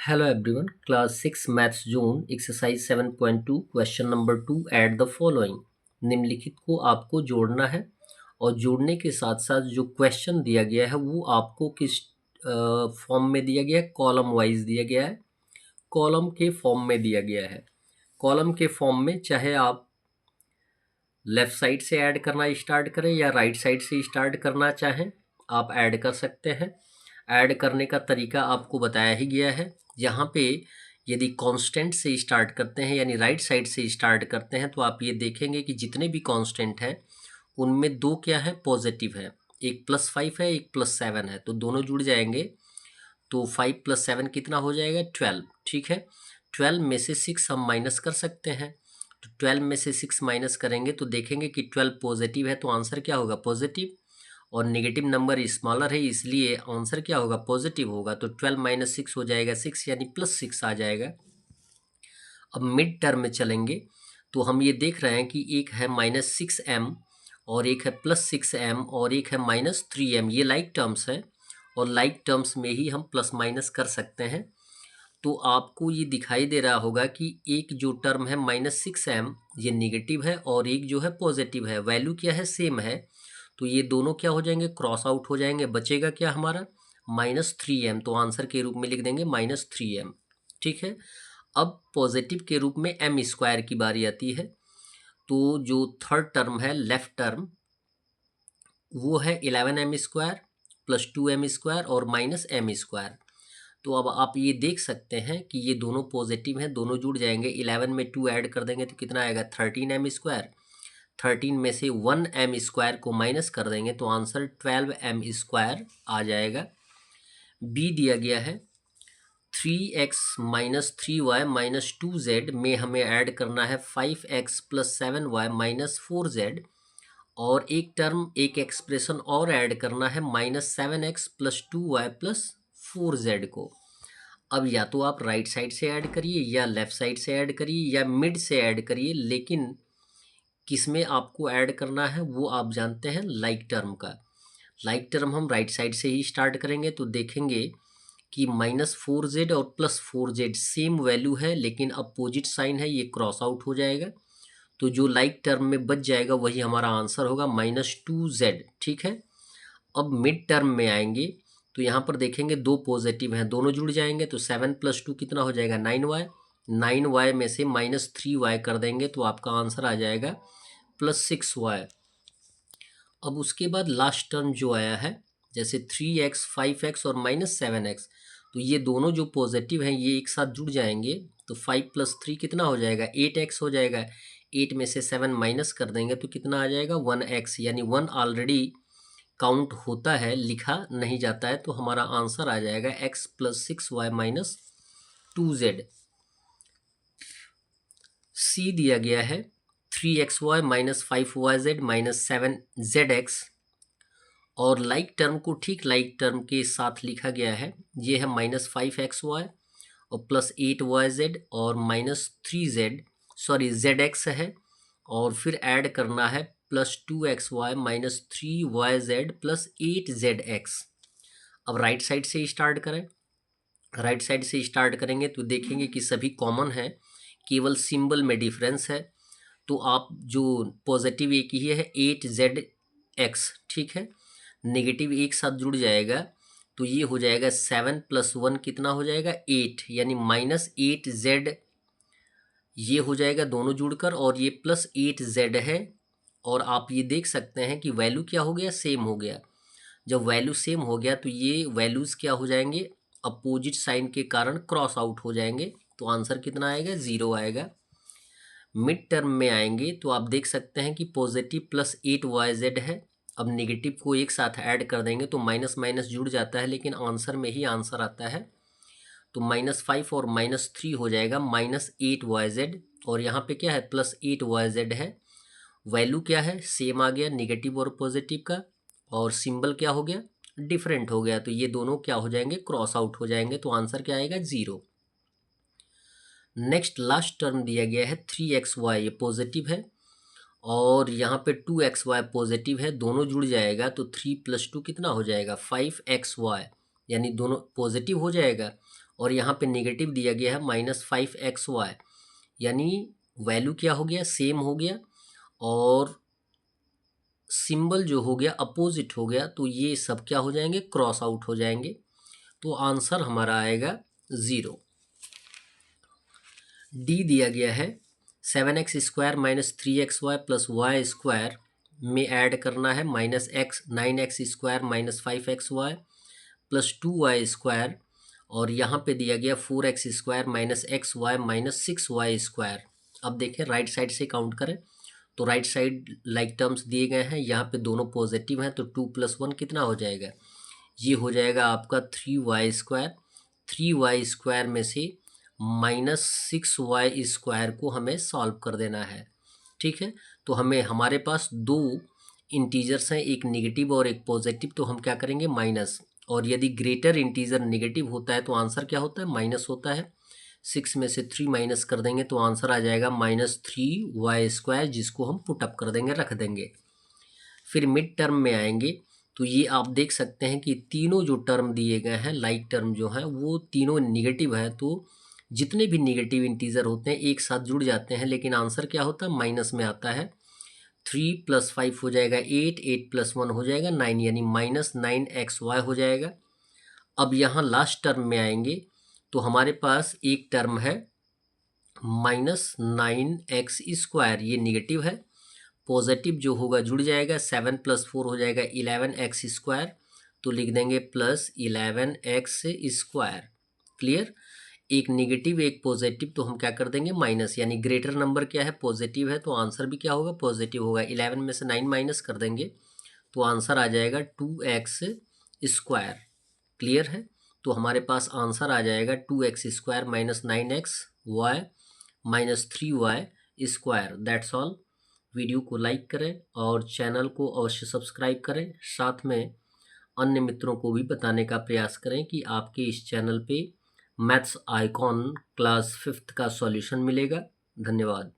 Hello everyone, class 6 maths zone exercise 7.2 question number 2 add the following. निम्नलिखित को आपको जोड़ना है और जोड़ने के साथ साथ जो क्वेश्चन दिया गया है वो आपको किस फॉर्म में दिया गया है, कॉलम वाइज दिया गया है, कॉलम के फॉर्म में दिया गया है। कॉलम के फॉर्म में चाहे आप लेफ़्ट साइड से ऐड करना स्टार्ट करें या राइट साइड से स्टार्ट करना चाहें, आप ऐड कर सकते हैं। ऐड करने का तरीका आपको बताया ही गया है। यहाँ पे यदि कांस्टेंट से स्टार्ट करते हैं यानी राइट साइड से स्टार्ट करते हैं तो आप ये देखेंगे कि जितने भी कांस्टेंट हैं उनमें दो क्या है, पॉजिटिव है। एक +5 है, एक +7 है, तो दोनों जुड़ जाएंगे। तो 5 + 7 कितना हो जाएगा, 12। ठीक है, 12 में से 6 हम माइनस कर सकते हैं। तो 12 में से 6 माइनस करेंगे तो देखेंगे कि 12 पॉजिटिव है, तो आंसर क्या होगा, पॉजिटिव। और नेगेटिव नंबर स्मॉलर है इसलिए आंसर क्या होगा, पॉजिटिव होगा। तो 12 - 6 हो जाएगा 6, यानी +6 आ जाएगा। अब मिड टर्म में चलेंगे तो हम ये देख रहे हैं कि एक है -6m और एक है +6m और एक है -3m। ये लाइक टर्म्स है और लाइक टर्म्स में ही हम प्लस माइनस कर सकते हैं। तो आपको ये दिखाई दे रहा होगा कि एक जो टर्म है -6m ये नेगेटिव है और एक जो है पॉजिटिव है। वैल्यू क्या है, सेम है। तो ये दोनों क्या हो जाएंगे, क्रॉस आउट हो जाएंगे। बचेगा क्या हमारा, -3m। तो आंसर के रूप में लिख देंगे -3m। ठीक है, अब पॉजिटिव के रूप में m² की बारी आती है। तो जो थर्ड टर्म है, लेफ्ट टर्म, वो है 11m² + 2m² और -m²। तो अब आप ये देख सकते हैं कि ये दोनों पॉजिटिव हैं, दोनों जुड़ जाएंगे। 11 में 2 ऐड कर देंगे तो कितना आएगा, 13m²। 13 में से 1m² को माइनस कर देंगे तो आंसर 12m² आ जाएगा। बी दिया गया है 3x - 3y - 2z में हमें ऐड करना है 5x + 7y - 4z। और एक टर्म, एक एक्सप्रेशन और ऐड करना है -7x + 2y + 4z को। अब या तो आप राइट साइड से ऐड करिए या लेफ़्ट साइड से ऐड करिए या मिड से ऐड करिए, लेकिन किस में आपको ऐड करना है वो आप जानते हैं, लाइक टर्म का। लाइक टर्म हम राइट साइड से ही स्टार्ट करेंगे तो देखेंगे कि -4z और +4z सेम वैल्यू है लेकिन अपोजिट साइन है, ये क्रॉस आउट हो जाएगा। तो जो लाइक टर्म में बच जाएगा वही हमारा आंसर होगा, -2z। ठीक है, अब मिड टर्म में आएंगे तो यहाँ पर देखेंगे दो पॉजिटिव हैं, दोनों जुड़ जाएंगे। तो 7 + 2 कितना हो जाएगा, 9y। 9y में से -3y कर देंगे तो आपका आंसर आ जाएगा +6y। अब उसके बाद लास्ट टर्म जो आया है, जैसे 3x 5x और -7x, तो ये दोनों जो पॉजिटिव हैं ये एक साथ जुड़ जाएंगे। तो 5 + 3 कितना हो जाएगा, 8x हो जाएगा। 8 में से 7 माइनस कर देंगे तो कितना आ जाएगा, 1x, यानी 1 ऑलरेडी काउंट होता है, लिखा नहीं जाता है। तो हमारा आंसर आ जाएगा x + 6y - 2z। सी दिया गया है 3xy - 5yz - 7zx और लाइक टर्म को ठीक लाइक टर्म के साथ लिखा गया है। ये है -5xy और +8yz और -3z, सॉरी zx है। और फिर ऐड करना है +2xy - 3yz + 8zx। अब राइट साइड से स्टार्ट करें। राइट साइड से स्टार्ट करेंगे तो देखेंगे कि सभी कॉमन है, केवल सिंबल में डिफरेंस है। तो आप जो पॉजिटिव एक ही है 8zx, ठीक है, नेगेटिव एक साथ जुड़ जाएगा तो ये हो जाएगा 7 + 1 कितना हो जाएगा, 8, यानी -8z ये हो जाएगा दोनों जुड़कर, और ये +8z है। और आप ये देख सकते हैं कि वैल्यू क्या हो गया, सेम हो गया। जब वैल्यू सेम हो गया तो ये वैल्यूज़ क्या हो जाएंगे, अपोजिट साइन के कारण क्रॉस आउट हो जाएंगे। तो आंसर कितना आएगा, 0 आएगा। मिड टर्म में आएंगे तो आप देख सकते हैं कि पॉजिटिव +8yz है। अब नेगेटिव को एक साथ ऐड कर देंगे तो माइनस माइनस जुड़ जाता है, लेकिन आंसर में ही आंसर आता है। तो -5 और -3 हो जाएगा -8yz। और यहाँ पे क्या है, +8yz है। वैल्यू क्या है, सेम आ गया, नेगेटिव और पॉजिटिव का। और सिंबल क्या हो गया, डिफरेंट हो गया। तो ये दोनों क्या हो जाएंगे, क्रॉस आउट हो जाएंगे। तो आंसर क्या आएगा, 0। नेक्स्ट लास्ट टर्म दिया गया है 3xy, ये पॉजिटिव है और यहाँ पे 2xy पॉजिटिव है, दोनों जुड़ जाएगा तो 3 + 2 कितना हो जाएगा, 5xy, यानी दोनों पॉजिटिव हो जाएगा। और यहाँ पे नेगेटिव दिया गया है -5xy, यानी वैल्यू क्या हो गया, सेम हो गया और सिंबल जो हो गया अपोजिट हो गया, तो ये सब क्या हो जाएंगे, क्रॉस आउट हो जाएंगे। तो आंसर हमारा आएगा 0। डी दिया गया है 7x square minus 3xy plus Y square में ऐड करना है -x 9x square minus 5xy plus 2y square, और यहाँ पे दिया गया 4x square minus xy minus 6y square. अब देखें राइट साइड से काउंट करें तो राइट साइड लाइक टर्म्स दिए गए हैं, यहाँ पे दोनों पॉजिटिव हैं तो 2 + 1 कितना हो जाएगा, ये हो जाएगा आपका 3y स्क्वायर। 3y स्क्वायर में से -6y स्क्वायर को हमें सॉल्व कर देना है। ठीक है, तो हमें हमारे पास दो इंटीजर्स हैं, एक नेगेटिव और एक पॉजिटिव, तो हम क्या करेंगे माइनस, और यदि ग्रेटर इंटीजर नेगेटिव होता है तो आंसर क्या होता है, माइनस होता है। 6 में से 3 माइनस कर देंगे तो आंसर आ जाएगा -3y स्क्वायर, जिसको हम पुटअप कर देंगे, रख देंगे। फिर मिड टर्म में आएंगे तो ये आप देख सकते हैं कि तीनों जो टर्म दिए गए हैं लाइक टर्म जो है वो तीनों नेगेटिव है, तो जितने भी नेगेटिव इंटीजर होते हैं एक साथ जुड़ जाते हैं, लेकिन आंसर क्या होता है, माइनस में आता है। 3 + 5 हो जाएगा 8, 8 + 1 हो जाएगा 9, यानी -9xy हो जाएगा। अब यहाँ लास्ट टर्म में आएंगे तो हमारे पास एक टर्म है -9x स्क्वायर, ये नेगेटिव है। पॉजिटिव जो होगा जुड़ जाएगा, 7 + 4 हो जाएगा 11x स्क्वायर, तो लिख देंगे +11x स्क्वायर। क्लियर, एक नेगेटिव एक पॉजिटिव, तो हम क्या कर देंगे माइनस, यानी ग्रेटर नंबर क्या है, पॉजिटिव है, तो आंसर भी क्या होगा, पॉजिटिव होगा। 11 में से 9 माइनस कर देंगे तो आंसर आ जाएगा 2x स्क्वायर। क्लियर है, तो हमारे पास आंसर आ जाएगा 2x square minus 9xy minus 3y square. That's all. Video को लाइक करें और चैनल को अवश्य सब्सक्राइब करें, साथ में अन्य मित्रों को भी बताने का प्रयास करें कि आपके इस चैनल पे मैथ्स आइकॉन क्लास 5th का सॉल्यूशन मिलेगा। धन्यवाद।